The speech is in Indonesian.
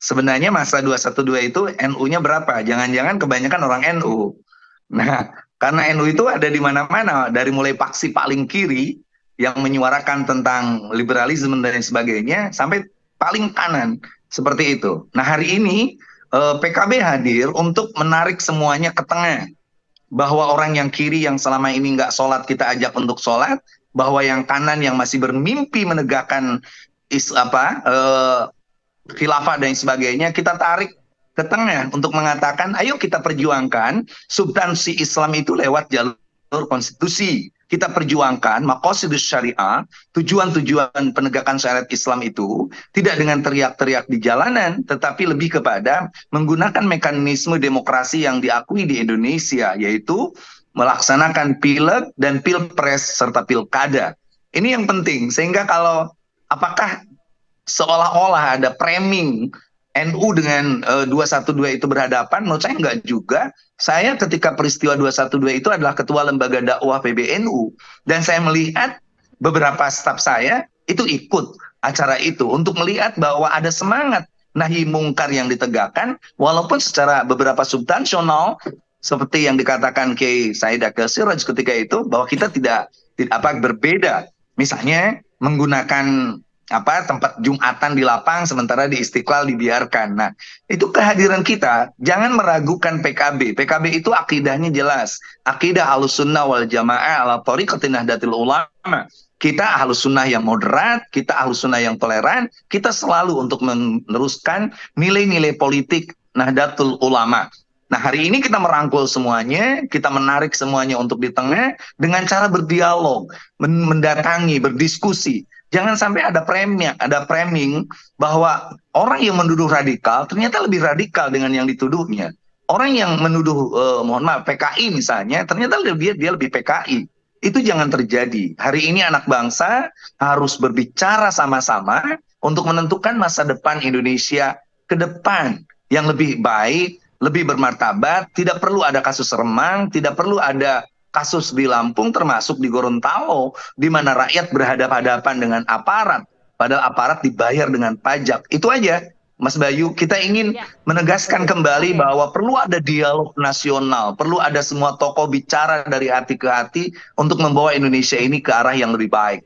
sebenarnya masa 212 itu NU-nya berapa? Jangan-jangan kebanyakan orang NU. Nah, karena NU itu ada di mana-mana, dari mulai faksi paling kiri yang menyuarakan tentang liberalisme dan sebagainya, sampai paling kanan, seperti itu. Nah, hari ini PKB hadir untuk menarik semuanya ke tengah, bahwa orang yang kiri yang selama ini nggak sholat kita ajak untuk sholat, bahwa yang kanan yang masih bermimpi menegakkan khilafah dan sebagainya kita tarik ke tengah untuk mengatakan ayo kita perjuangkan substansi Islam itu lewat jalur konstitusi. Kita perjuangkan maqasidus syariah, tujuan-tujuan penegakan syariat Islam itu tidak dengan teriak-teriak di jalanan, tetapi lebih kepada menggunakan mekanisme demokrasi yang diakui di Indonesia, yaitu melaksanakan pileg dan pilpres serta pilkada. Ini yang penting, sehingga kalau apakah seolah-olah ada framing NU dengan 212 itu berhadapan, menurut saya enggak juga. Saya ketika peristiwa 212 itu adalah ketua lembaga dakwah PBNU, dan saya melihat beberapa staf saya itu ikut acara itu untuk melihat bahwa ada semangat nahi mungkar yang ditegakkan, walaupun secara beberapa substansional seperti yang dikatakan Kiai Said Akil Siraj ketika itu, bahwa kita tidak berbeda. Misalnya menggunakan tempat Jumatan di lapang sementara di Istiqlal dibiarkan. Nah, itu kehadiran kita, jangan meragukan PKB. PKB itu akidahnya jelas. Akidah Ahlussunnah wal Jamaah ala thariqati Nahdlatul Ulama. Kita Ahlussunnah yang moderat, kita Ahlussunnah yang toleran, kita selalu untuk meneruskan nilai-nilai politik Nahdlatul Ulama. Nah, hari ini kita merangkul semuanya, kita menarik semuanya untuk di tengah dengan cara berdialog, mendatangi, berdiskusi. Jangan sampai ada framing bahwa orang yang menuduh radikal ternyata lebih radikal dengan yang dituduhnya. Orang yang menuduh mohon maaf PKI misalnya ternyata dia lebih PKI. Itu jangan terjadi. Hari ini anak bangsa harus berbicara sama-sama untuk menentukan masa depan Indonesia ke depan yang lebih baik, lebih bermartabat. Tidak perlu ada kasus remang, tidak perlu ada kasus di Lampung termasuk di Gorontalo di mana rakyat berhadapan-hadapan dengan aparat, padahal aparat dibayar dengan pajak. Itu aja Mas Bayu, kita ingin menegaskan kembali bahwa perlu ada dialog nasional, perlu ada semua tokoh bicara dari hati ke hati untuk membawa Indonesia ini ke arah yang lebih baik.